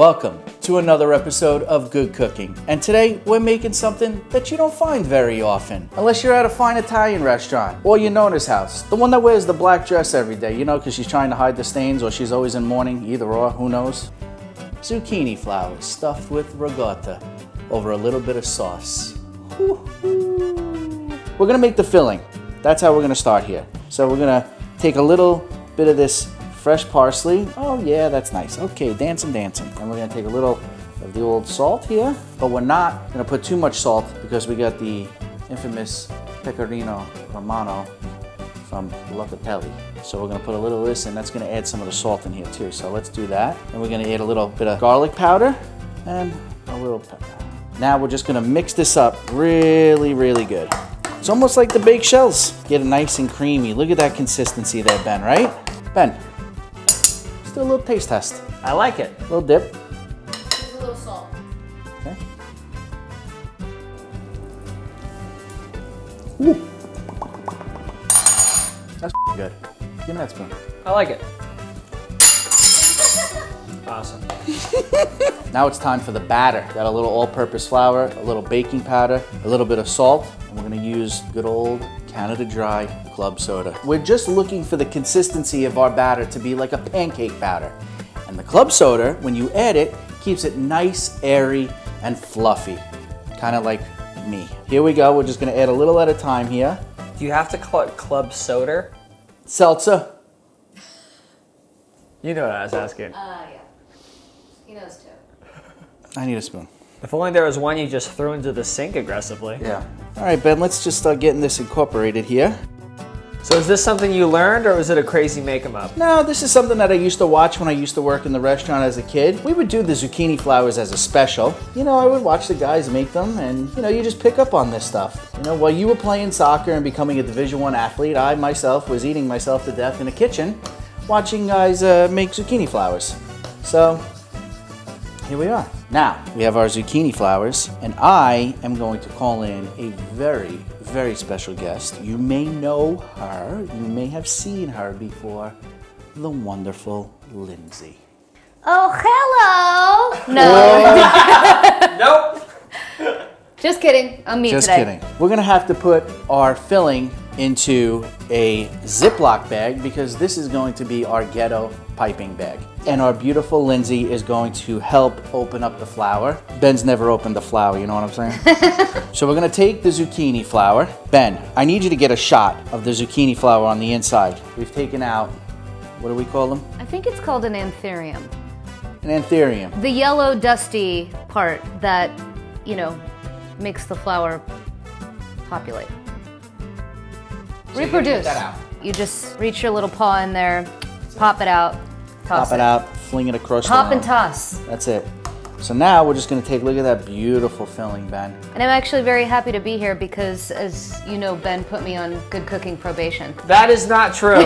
Welcome to another episode of Good Cooking. And today we're making something that you don't find very often, unless you're at a fine Italian restaurant or your Nona's house. The one that wears the black dress every day, you know, because she's trying to hide the stains or she's always in mourning, either or, who knows? Zucchini flowers stuffed with ricotta over a little bit of sauce. Woo-hoo. We're gonna make the filling. That's how we're gonna start here. So we're gonna take a little bit of this fresh parsley. Oh yeah, that's nice. Okay, dancing. And we're gonna take a little of the old salt here, but we're not gonna put too much salt because we got the infamous pecorino romano from Locatelli. So we're gonna put a little of this and that's gonna add some of the salt in here too. So let's do that. And we're gonna add a little bit of garlic powder and a little pepper. Now we're just gonna mix this up really, really good. It's almost like the baked shells. Get it nice and creamy. Look at that consistency there, Ben, right? Ben, let's do a little taste test. I like it. A little dip. Just a little salt. Okay. Ooh. That's good. Give me that spoon. I like it. Awesome. Now it's time for the batter. Got a little all-purpose flour, a little baking powder, a little bit of salt, and we're gonna use good old Canada Dry club soda. We're just looking for the consistency of our batter to be like a pancake batter. And the club soda, when you add it, keeps it nice, airy, and fluffy. Kind of like me. Here we go, we're just gonna add a little at a time here. Do you have to call it club soda? Seltzer. You know what I was asking. Yeah. He knows too. I need a spoon. If only there was one you just threw into the sink aggressively. Yeah. All right, Ben, let's just start getting this incorporated here. So is this something you learned or was it a crazy make 'em up? No, this is something that I used to watch when I used to work in the restaurant as a kid. We would do the zucchini flowers as a special. You know, I would watch the guys make them and, you know, you just pick up on this stuff. You know, while you were playing soccer and becoming a Division I athlete, I myself was eating myself to death in a kitchen watching guys make zucchini flowers. So, here we are. Now, we have our zucchini flowers, and I am going to call in a very, very special guest. You may know her, you may have seen her before, the wonderful Lindsay. Oh, hello! No. Nope. Just kidding. I'm me Just today. kidding. We're gonna have to put our filling into a Ziploc bag because this is going to be our ghetto piping bag. And our beautiful Lindsay is going to help open up the flour. Ben's never opened the flour, you know what I'm saying? So we're gonna take the zucchini flour. Ben, I need you to get a shot of the zucchini flour on the inside. We've taken out, what do we call them? I think it's called an anthurium. An anthurium. The yellow dusty part that, you know, makes the flour populate. So you're gonna get Reproduce. that out. You just reach your little paw in there, pop it out, toss Pop it out, fling it across the Pop and room. toss. That's it. So now we're just gonna take a look at that beautiful filling, Ben. And I'm actually very happy to be here because, as you know, Ben put me on good cooking probation. That is not true.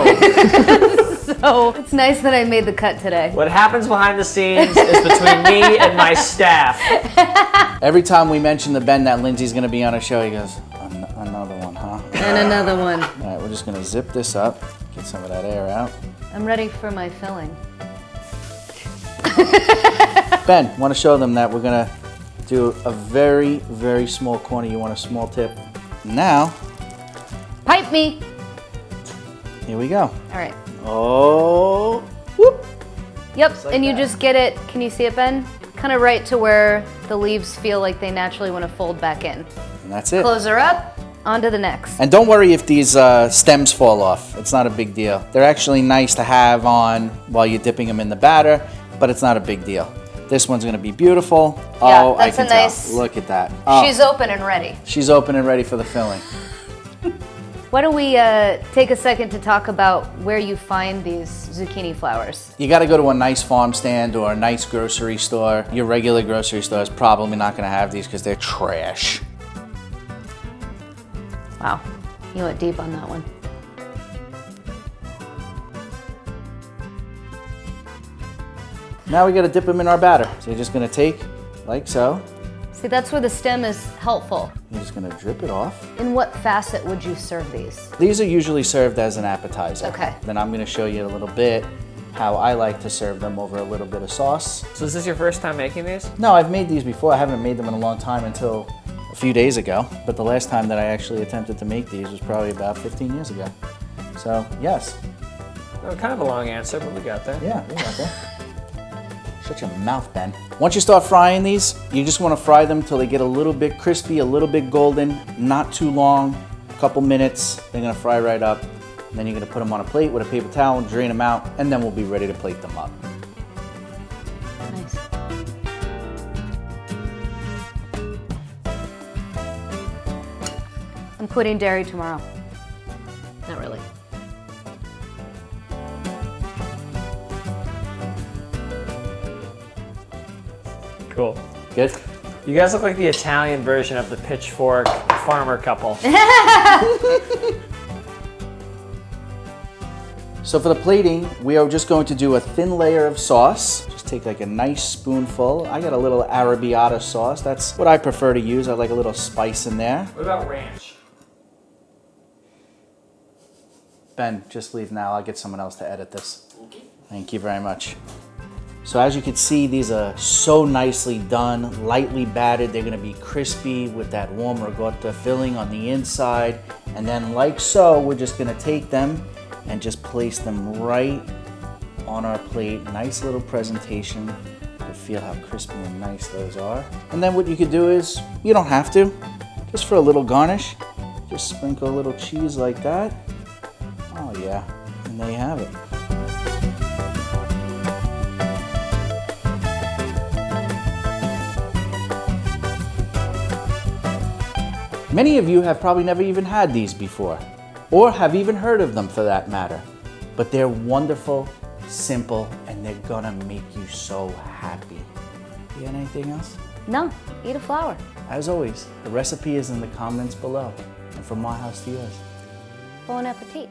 So it's nice that I made the cut today. What happens behind the scenes is between me and my staff. Every time we mention to Ben that Lindsay's gonna be on a show, he goes, another one, huh? And another one. All right, we're just gonna zip this up, get some of that air out. I'm ready for my filling. Ben, wanna show them that we're gonna do a very, very small corner. You want a small tip? Now, Pipe me. here we go. All right. Oh, whoop. Yep, like and you that. just get it, can you see it, Ben? Kind of right to where the leaves feel like they naturally want to fold back in. And that's it. Close her up, on to the next. And don't worry if these stems fall off. It's not a big deal. They're actually nice to have on while you're dipping them in the batter, but it's not a big deal. This one's gonna be beautiful. Yeah, Oh, that's I a can nice- tell. Look at that. Oh, She's open and ready. she's open and ready for the filling. Why don't we take a second to talk about where you find these zucchini flowers? You gotta go to a nice farm stand or a nice grocery store. Your regular grocery store is probably not gonna have these because they're trash. Wow, you went deep on that one. Now we gotta dip them in our batter. So you're just gonna take, like so. See, that's where the stem is helpful. You're just gonna drip it off. In what facet would you serve these? These are usually served as an appetizer. Okay. Then I'm gonna show you a little bit how I like to serve them, over a little bit of sauce. So is this your first time making these? No, I've made these before. I haven't made them in a long time until a few days ago. But the last time that I actually attempted to make these was probably about 15 years ago. So, yes. Oh, kind of a long answer, but we got there. Yeah, we got that. Shut your mouth, Ben. Once you start frying these, you just want to fry them till they get a little bit crispy, a little bit golden, not too long, a couple minutes. They're gonna fry right up. And then you're gonna put them on a plate with a paper towel, drain them out, and then we'll be ready to plate them up. Nice. I'm quitting dairy tomorrow. Not really. Cool. Good? You guys look like the Italian version of the pitchfork farmer couple. So for the plating, we are just going to do a thin layer of sauce. Just take like a nice spoonful. I got a little arrabbiata sauce. That's what I prefer to use. I like a little spice in there. What about ranch? Ben, just leave now. I'll get someone else to edit this. Thank you very much. So as you can see, these are so nicely done, lightly battered. They're gonna be crispy with that warm ricotta filling on the inside. And then like so, we're just gonna take them and just place them right on our plate. Nice little presentation. You can feel how crispy and nice those are. And then what you could do is, you don't have to, just for a little garnish, just sprinkle a little cheese like that. Oh yeah, and there you have it. Many of you have probably never even had these before, or have even heard of them for that matter. But they're wonderful, simple, and they're gonna make you so happy. You got anything else? No, eat a flower. As always, the recipe is in the comments below. And from my house to yours. Bon appetit.